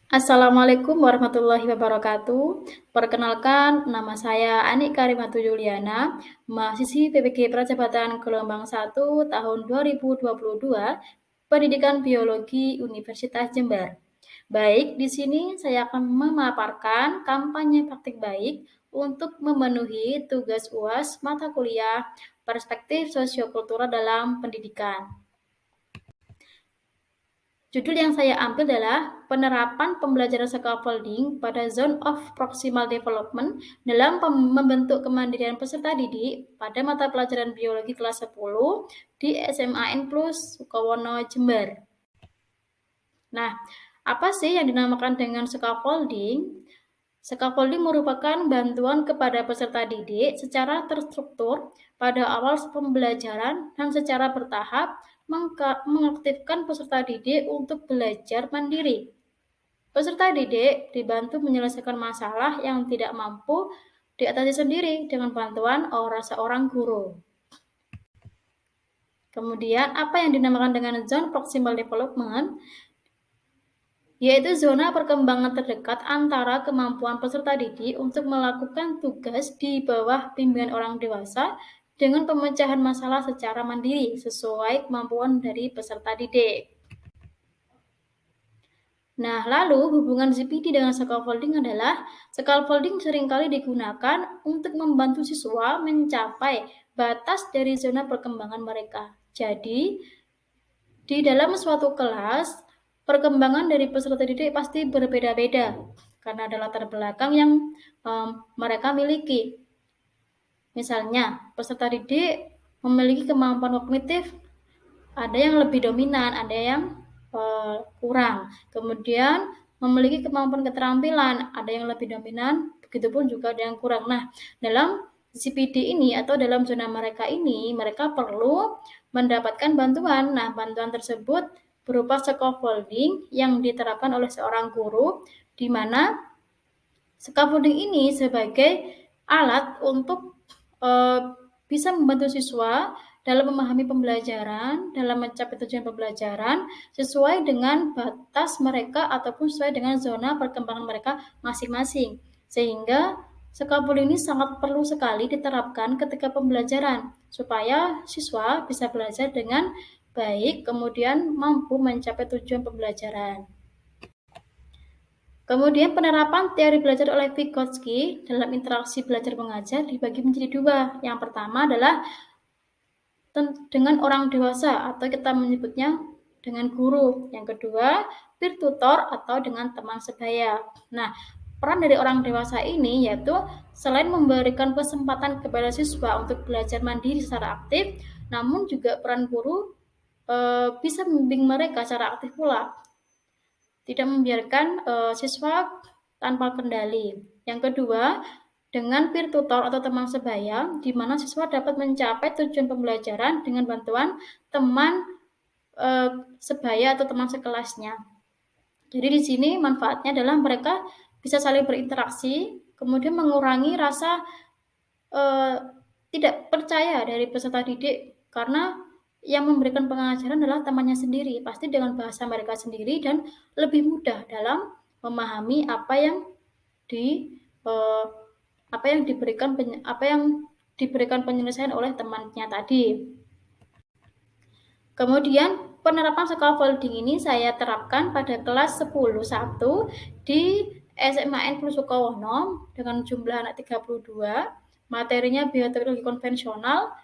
Assalamualaikum warahmatullahi wabarakatuh. Perkenalkan, nama saya Ani Karimatu Juliana, mahasiswi PPG Prajabatan Gelombang 1 tahun 2022, Pendidikan Biologi Universitas Jember. Baik, di sini saya akan memaparkan kampanye praktik baik untuk memenuhi tugas UAS mata kuliah Perspektif Sosiokultural dalam Pendidikan. Judul yang saya ambil adalah penerapan pembelajaran scaffolding pada Zone of Proximal Development dalam membentuk kemandirian peserta didik pada mata pelajaran biologi kelas 10 di SMAN Plus Sukowono, Jember. Nah, apa sih yang dinamakan dengan scaffolding? Scaffolding merupakan bantuan kepada peserta didik secara terstruktur pada awal pembelajaran dan secara bertahap mengaktifkan peserta didik untuk belajar mandiri. Peserta didik dibantu menyelesaikan masalah yang tidak mampu diatasi sendiri dengan bantuan seorang guru. Kemudian, apa yang dinamakan dengan zone proximal development? Yaitu zona perkembangan terdekat antara kemampuan peserta didik untuk melakukan tugas di bawah bimbingan orang dewasa dengan pemecahan masalah secara mandiri sesuai kemampuan dari peserta didik. Nah, lalu hubungan ZPD dengan scaffolding adalah scaffolding seringkali digunakan untuk membantu siswa mencapai batas dari zona perkembangan mereka. Jadi, di dalam suatu kelas, perkembangan dari peserta didik pasti berbeda-beda karena ada latar belakang yang mereka miliki. Misalnya, peserta didik memiliki kemampuan kognitif, ada yang lebih dominan, ada yang kurang. Kemudian memiliki kemampuan keterampilan, ada yang lebih dominan, begitupun juga ada yang kurang. Nah, dalam CPD ini atau dalam zona mereka ini, mereka perlu mendapatkan bantuan. Nah, bantuan tersebut berupa scaffolding yang diterapkan oleh seorang guru, di mana scaffolding ini sebagai alat untuk bisa membantu siswa dalam memahami pembelajaran, dalam mencapai tujuan pembelajaran, sesuai dengan batas mereka ataupun sesuai dengan zona perkembangan mereka masing-masing. Sehingga scaffolding ini sangat perlu sekali diterapkan ketika pembelajaran, supaya siswa bisa belajar dengan baik, kemudian mampu mencapai tujuan pembelajaran. Kemudian penerapan teori belajar oleh Vygotsky dalam interaksi belajar mengajar dibagi menjadi dua. Yang pertama adalah dengan orang dewasa atau kita menyebutnya dengan guru. Yang kedua, peer tutor atau dengan teman sebaya. Nah, peran dari orang dewasa ini yaitu selain memberikan kesempatan kepada siswa untuk belajar mandiri secara aktif, namun juga peran guru bisa membimbing mereka secara aktif pula. Tidak membiarkan siswa tanpa kendali. Yang kedua, dengan peer tutor atau teman sebaya, di mana siswa dapat mencapai tujuan pembelajaran dengan bantuan teman sebaya atau teman sekelasnya. Jadi di sini manfaatnya adalah mereka bisa saling berinteraksi, kemudian mengurangi rasa tidak percaya dari peserta didik karena yang memberikan pengajaran adalah temannya sendiri, pasti dengan bahasa mereka sendiri dan lebih mudah dalam memahami apa yang diberikan penyelesaian oleh temannya tadi. Kemudian penerapan scaffolding ini saya terapkan pada kelas 10.1 di SMAN Plus Sukowono dengan jumlah anak 32, materinya bioteknologi konvensional,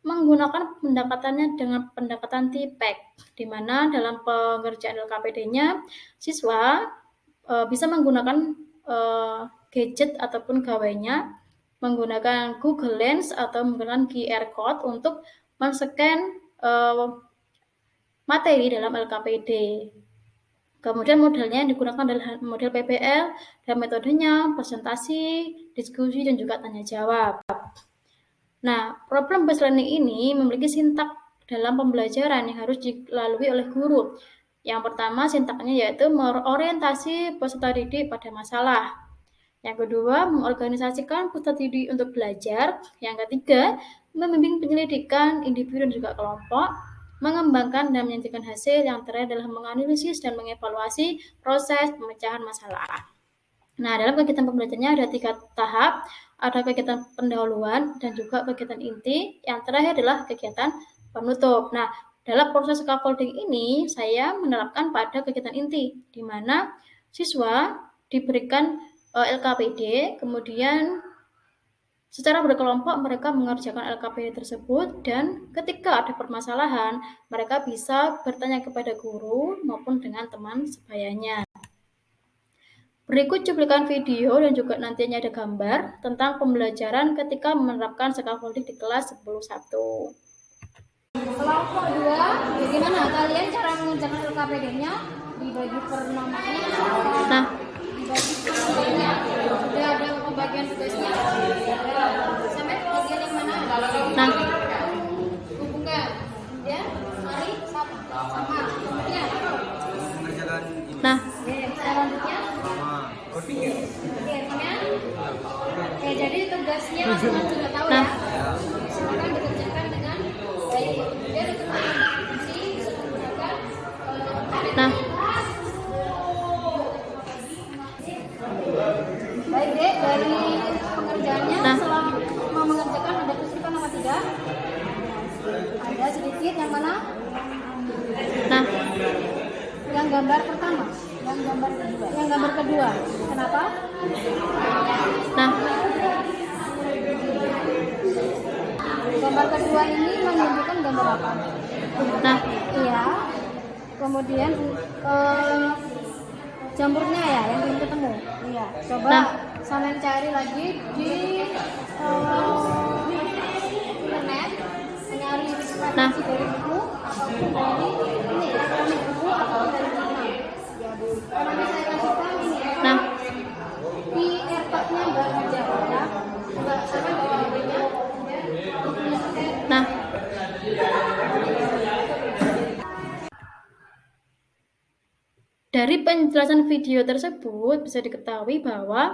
menggunakan pendekatannya dengan pendekatan TPEC, di mana dalam pengerjaan LKPD-nya siswa bisa menggunakan gadget ataupun gawainya, menggunakan Google Lens atau menggunakan QR Code untuk men-scan materi dalam LKPD. Kemudian modelnya yang digunakan adalah model PBL dan metodenya presentasi, diskusi, dan juga tanya jawab. Nah, problem based learning ini memiliki sintak dalam pembelajaran yang harus dilalui oleh guru. Yang pertama sintaknya yaitu mengorientasi peserta didik pada masalah. Yang kedua, mengorganisasikan peserta didik untuk belajar. Yang ketiga, membimbing penyelidikan individu dan juga kelompok. mengembangkan dan menyajikan hasil. Yang terakhir adalah menganalisis dan mengevaluasi proses pemecahan masalah. Nah, dalam kegiatan pembelajarannya ada 3 tahap, ada kegiatan pendahuluan dan juga kegiatan inti, yang terakhir adalah kegiatan penutup. Nah, dalam proses scaffolding ini saya menerapkan pada kegiatan inti, di mana siswa diberikan LKPD, kemudian secara berkelompok mereka mengerjakan LKPD tersebut, dan ketika ada permasalahan, mereka bisa bertanya kepada guru maupun dengan teman sebayanya. Berikut cuplikan video dan juga nantinya ada gambar tentang pembelajaran ketika menerapkan scaffolding di kelas 10.1. Kelompok 2, bagaimana kalian cara mengerjakan LKPD-nya? Dibagi per namanya. Nah, dibagi per namanya. Sudah ada pembagian tugasnya. Sampai bagian yang mana? Nah, hubungkan. Ya, mari sama. Kemudian. Nah, selanjutnya. Oke, jadi tugasnya masing-masing sudah tahu ya. Silakan dikerjakan dengan baik. Biar untuk mengatasi bisa menggunakan baik deh, dari pengerjaannya setelah mau mengerjakan ada kesulitan apa tidak? Ada sedikit, yang mana? Yang gambar pertama, yang gambar kedua. Kenapa? Gambar kedua ini menunjukkan gambar apa? Iya. Kemudian jamurnya ya, yang belum ketemu. Iya. Coba kalian cari lagi di internet, mencari referensi dari buku ataupun dari ini elektronik buku atau dari mana. Kalau saya kasih tahu ini di AirPod-nya nggak ada ya, nggak sama bawa HP-nya. Dari penjelasan video tersebut bisa diketahui bahwa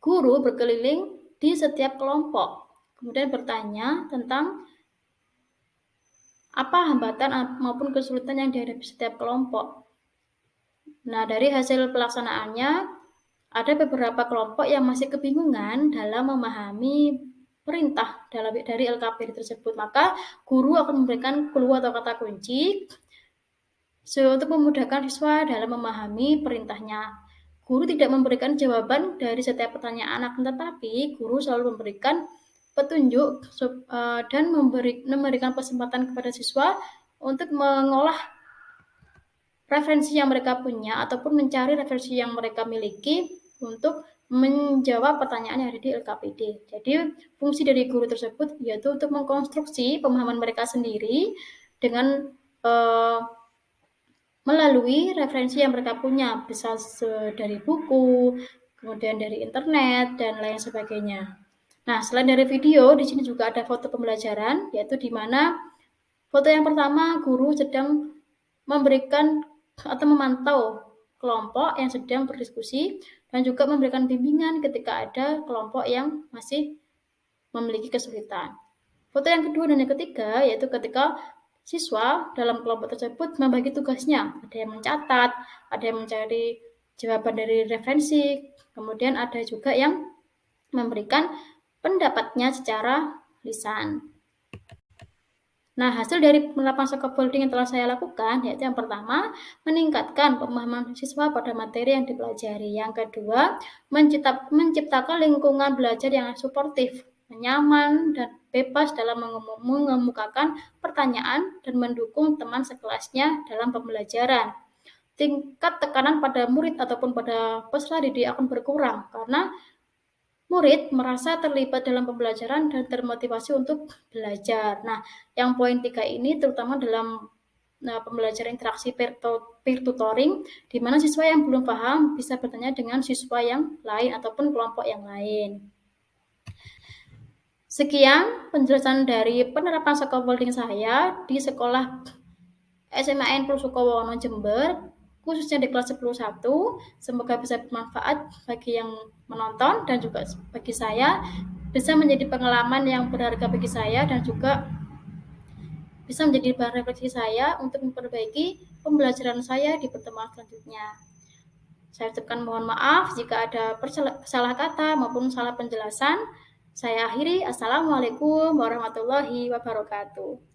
guru berkeliling di setiap kelompok, kemudian bertanya tentang apa hambatan maupun kesulitan yang dihadapi setiap kelompok. Nah, dari hasil pelaksanaannya, ada beberapa kelompok yang masih kebingungan dalam memahami perintah dari LKPD tersebut. Maka guru akan memberikan clue atau kata kunci untuk memudahkan siswa dalam memahami perintahnya. Guru tidak memberikan jawaban dari setiap pertanyaan anak, tetapi guru selalu memberikan petunjuk dan memberikan kesempatan kepada siswa untuk mengolah referensi yang mereka punya ataupun mencari referensi yang mereka miliki untuk menjawab pertanyaan yang ada di LKPD. Jadi fungsi dari guru tersebut yaitu untuk mengkonstruksi pemahaman mereka sendiri dengan melalui referensi yang mereka punya, bisa dari buku, kemudian dari internet, dan lain sebagainya. Nah, selain dari video, di sini juga ada foto pembelajaran, yaitu di mana foto yang pertama guru sedang memberikan atau memantau kelompok yang sedang berdiskusi dan juga memberikan bimbingan ketika ada kelompok yang masih memiliki kesulitan. Foto yang kedua dan yang ketiga yaitu ketika siswa dalam kelompok tersebut membagi tugasnya. Ada yang mencatat, ada yang mencari jawaban dari referensi, kemudian ada juga yang memberikan pendapatnya secara lisan. Nah, hasil dari penerapan scaffolding yang telah saya lakukan yaitu yang pertama, meningkatkan pemahaman siswa pada materi yang dipelajari. Yang kedua, menciptakan lingkungan belajar yang suportif, nyaman, dan bebas dalam mengemukakan pertanyaan dan mendukung teman sekelasnya dalam pembelajaran. Tingkat tekanan pada murid ataupun pada peserta didik akan berkurang karena murid merasa terlibat dalam pembelajaran dan termotivasi untuk belajar. Nah, yang poin 3 ini terutama dalam pembelajaran interaksi peer tutoring, di mana siswa yang belum paham bisa bertanya dengan siswa yang lain ataupun kelompok yang lain. Sekian penjelasan dari penerapan scaffolding saya di sekolah SMA N+ Sukowono Jember, khususnya di kelas 10.1. Semoga bisa bermanfaat bagi yang menonton dan juga bagi saya, bisa menjadi pengalaman yang berharga bagi saya dan juga bisa menjadi bahan refleksi saya untuk memperbaiki pembelajaran saya di pertemuan selanjutnya. Saya ucapkan mohon maaf jika ada salah kata maupun salah penjelasan. Saya akhiri. Assalamualaikum warahmatullahi wabarakatuh.